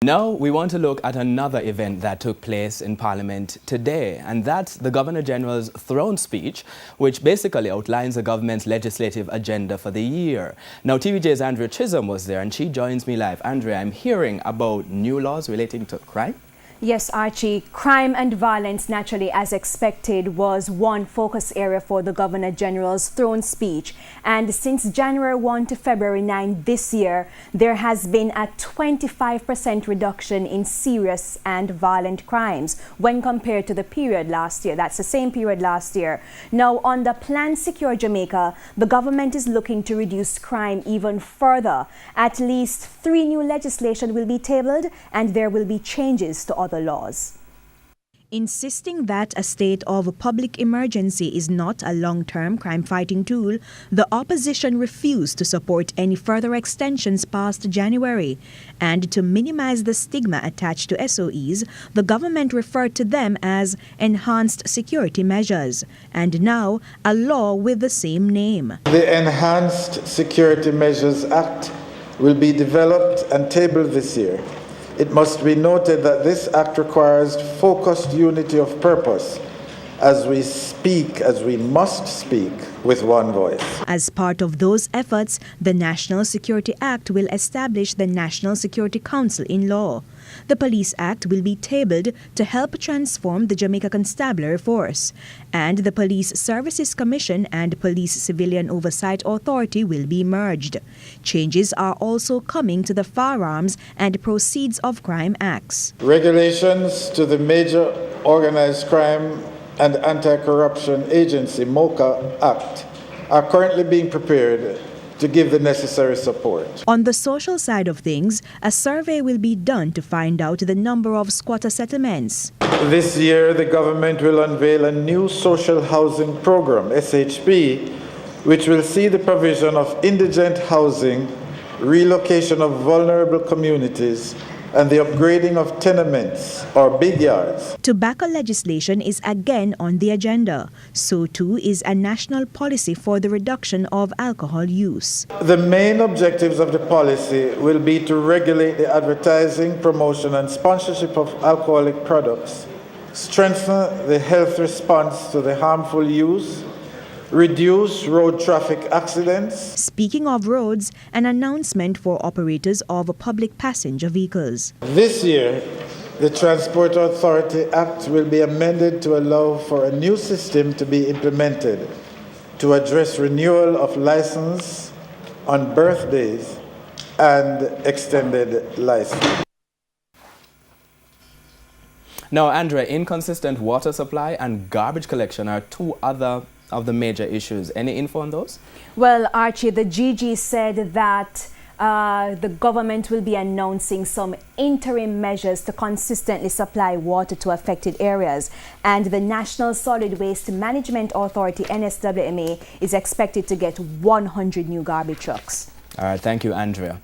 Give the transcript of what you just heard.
Now we want to look at another event that took place in Parliament today, and that's the Governor General's throne speech, which basically outlines the government's legislative agenda for the year. Now TVJ's Andrea Chisholm was there and she joins me live. Andrea, I'm hearing about new laws relating to crime. Yes, Archie, crime and violence, naturally as expected, was one focus area for the Governor General's throne speech. And since January 1 to February 9 this year, there has been a 25% reduction in serious and violent crimes when compared to the period last year. That's the same period last year. Now, under Plan Secure Jamaica, the government is looking to reduce crime even further. At least 3 new legislation will be tabled and there will be changes to other laws. Insisting that a state of public emergency is not a long-term crime-fighting tool, the opposition refused to support any further extensions past January. And to minimize the stigma attached to SOEs, the government referred to them as enhanced security measures. And now, a law with the same name. The Enhanced Security Measures Act will be developed and tabled this year. It must be noted that this act requires focused unity of purpose as we must speak with one voice. As part of those efforts, the National Security Act will establish the National Security Council in law. The Police Act will be tabled to help transform the Jamaica Constabulary Force, and the Police Services Commission and Police Civilian Oversight Authority will be merged. Changes are also coming to the Firearms and Proceeds of Crime Acts. Regulations to the Major Organized Crime and Anti-Corruption Agency (MOCA) Act are currently being prepared to give the necessary support. On the social side of things, a survey will be done to find out the number of squatter settlements. This year, the government will unveil a new social housing program, SHP, which will see the provision of indigent housing, relocation of vulnerable communities, and the upgrading of tenements or big yards. Tobacco legislation is again on the agenda. So too is a national policy for the reduction of alcohol use. The main objectives of the policy will be to regulate the advertising, promotion, and sponsorship of alcoholic products, strengthen the health response to the harmful use, reduce road traffic accidents. Speaking of roads, an announcement for operators of public passenger vehicles. This year, the Transport Authority Act will be amended to allow for a new system to be implemented to address renewal of license on birthdays and extended license. Now, Andrea, inconsistent water supply and garbage collection are two other of the major issues. Any info on those? Well, Archie, the GG said that the government will be announcing some interim measures to consistently supply water to affected areas. And the National Solid Waste Management Authority, NSWMA, is expected to get 100 new garbage trucks. All right, thank you, Andrea.